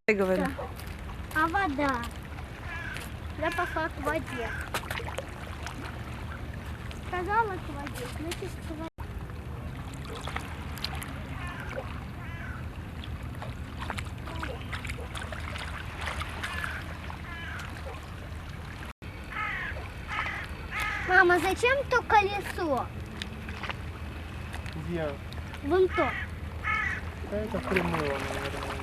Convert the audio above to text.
Я говорю. А вода? Я пошла к воде. Сказала к воде, значит к воде. Мама, зачем то колесо? Где? Вон то. Да это примыло, наверное.